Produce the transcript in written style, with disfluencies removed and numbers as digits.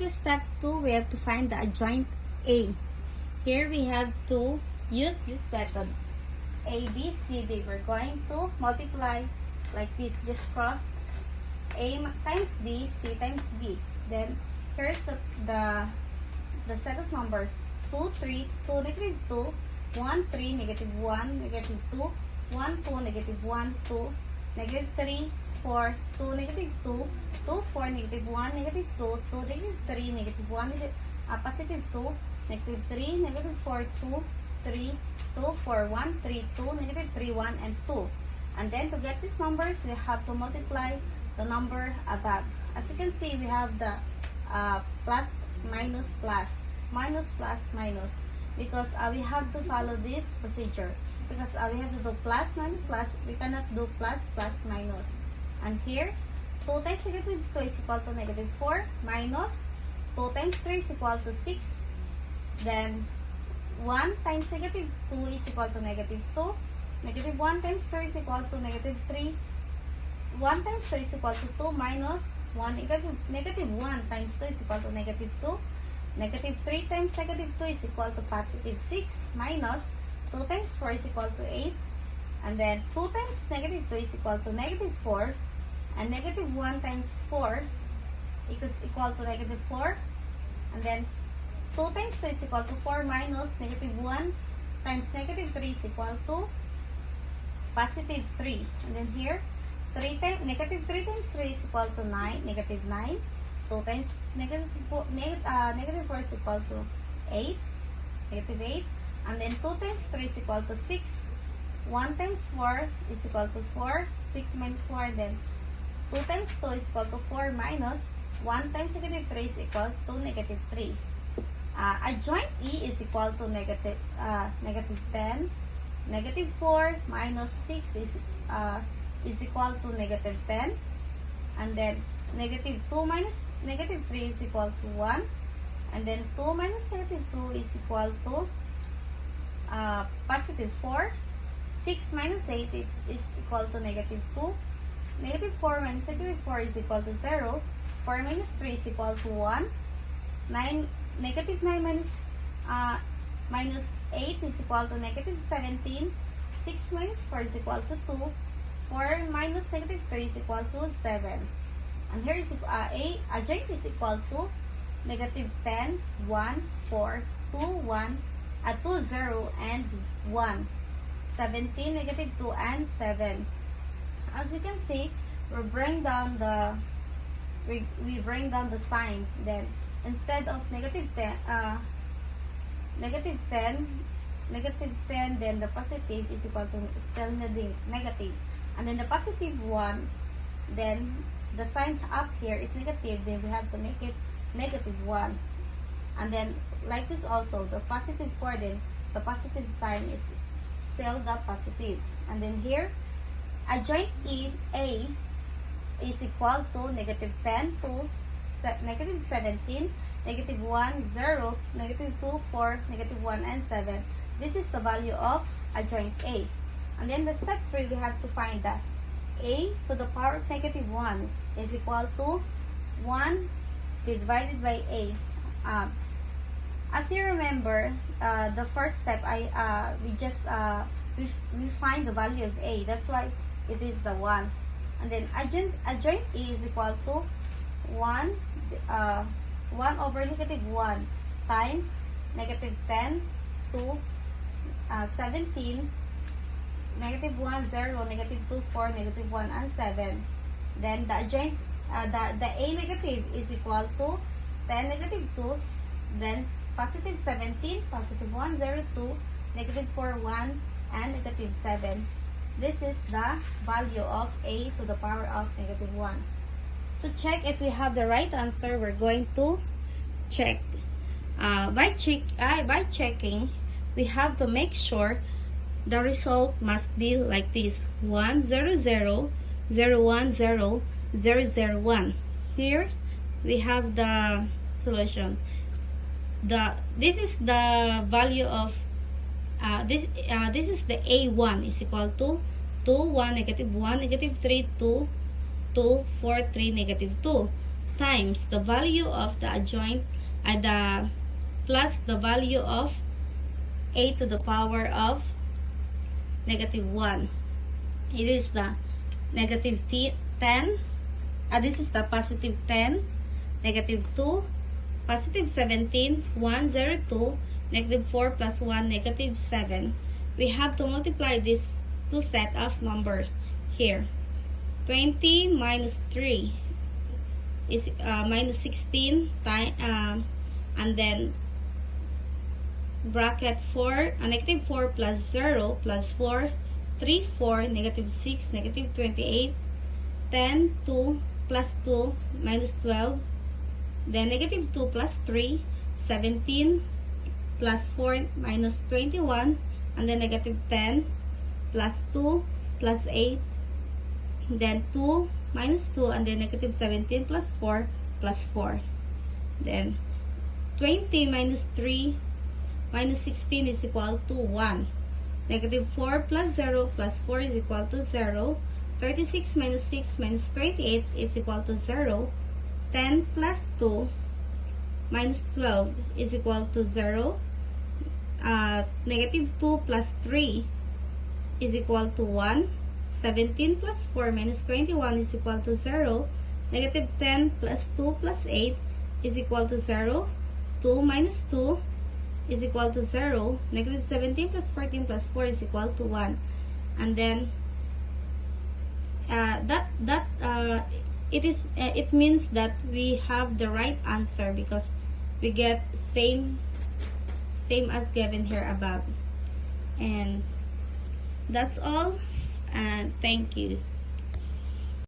the step 2, we have to find the adjoint A. Here we have to use this method. A, B, C, D. We're going to multiply like this. Just cross A times B, C times B. Then here's the set of numbers. 2, 3, 2, negative 2, 1, 3, negative 1, negative 2, 1, 2, negative 1, 2, negative 3, 4, 2, negative 2, 2, 4, negative 1, negative 2, 2, negative 3, negative 1, positive 2, negative 3, negative 4, 2, 3, 2, 4, 1, 3, 2, negative 3, 1, and 2. And then to get these numbers, we have to multiply the number above. As you can see, we have the plus, minus, plus, minus, plus, minus, because we have to follow this procedure. Because we have to do plus, minus, plus. We cannot do plus, plus, minus. And here, 2 times negative 2 is equal to negative 4, minus 2 times 3 is equal to 6. Then 1 times negative 2 is equal to negative 2. Negative 1 times 2 is equal to negative 3. 1 times 2 is equal to 2 minus 1. Negative 1 times 2 is equal to negative 2. Negative 3 times negative 2 is equal to positive 6 minus 2 times 4 is equal to 8. And then 2 times negative 2 is equal to negative 4. And negative 1 times 4 is equal to negative 4. And then 2 times 2 is equal to 4 minus negative 1 times negative 3 is equal to positive 3. And then here, negative 3 times 3 is equal to 9, negative 9. 2 times negative 4 is equal to 8, negative 8. And then 2 times 3 is equal to 6. 1 times 4 is equal to 4. 6 minus 4, then 2 times 2 is equal to 4 minus 1 times negative 3 is equal to negative 3. Adjoint E is equal to negative 10. Negative 4 minus 6 is equal to negative 10. And then negative 2 minus negative 3 is equal to 1. And then 2 minus negative 2 is equal to positive 4. 6 minus 8 is equal to negative 2. Negative 4 minus negative 4 is equal to 0. 4 minus 3 is equal to 1. Negative 9 minus 8 is equal to negative 17. 6 minus 4 is equal to 2. 4 minus negative 3 is equal to 7. And here is adjoint is equal to negative 10, 1, 4, 2, 1, 2, 0, and 1. 17, negative 2, and 7. As you can see, we bring down the sign. Then instead of negative 10, then the positive is equal to still negative. And then the positive 1, then the sign up here is negative, then we have to make it negative 1. And then like this also, the positive 4, then the positive sign is still the positive. And then here, adjoint A is equal to negative 10 to negative 17, negative 1, 0, negative 2, 4, negative 1, and 7. This is the value of adjoint A. And then the step 3, we have to find that A to the power of negative 1 is equal to 1 divided by A. As you remember, the first step, we find the value of A. That's why it is the 1. And then adjoint A is equal to 1 over negative 1 times negative 10 to 17, negative 1, 0, negative 2, 4, negative 1, and 7. Then the adjoint, the A negative is equal to 10, negative 2, then positive 17, positive 1, 0, 2, negative 4, 1, and negative 7. This is the value of A to the power of negative 1. To check if we have the right answer, we're going to check. By checking, we have to make sure the result must be like this: 1, 0, 0, 0, 1, 0, 0, 0, 1. Here we have the solution. This is the value of this is the A1 is equal to 2, 1, negative 1, negative 3, 2, 2, 4, 3, negative 2. times the value of the adjoint plus the value of a to the power of -1. It is the negative 10. This is the positive 10, -2, positive 17, 1, 0, 2, -4 plus 1, -7. We have to multiply these two set of number here. 20 minus 3 is minus 16 and then bracket 4, -4 plus 0 plus 4, 3, 4, -6, -28, 10, 2 plus 2 minus 12, then -2 plus 3, 17 plus 4 minus 21, and then -10 plus 2 plus 8, then 2 minus 2, and then -17 plus 4 plus 4. Then 20 minus 3 minus 16 is equal to 1. -4 plus 0 plus 4 is equal to 0. 36 minus 6 minus 28 is equal to 0. 10 plus 2 minus 12 is equal to 0. -2 plus 3 is equal to 1. 17 plus 4 minus 21 is equal to 0. -10 plus 2 plus 8 is equal to 0. 2 minus 2 is equal to 0. -17 plus 14 plus 4 is equal to 1. And then it means that we have the right answer because we get same as given here above. And that's all, and thank you.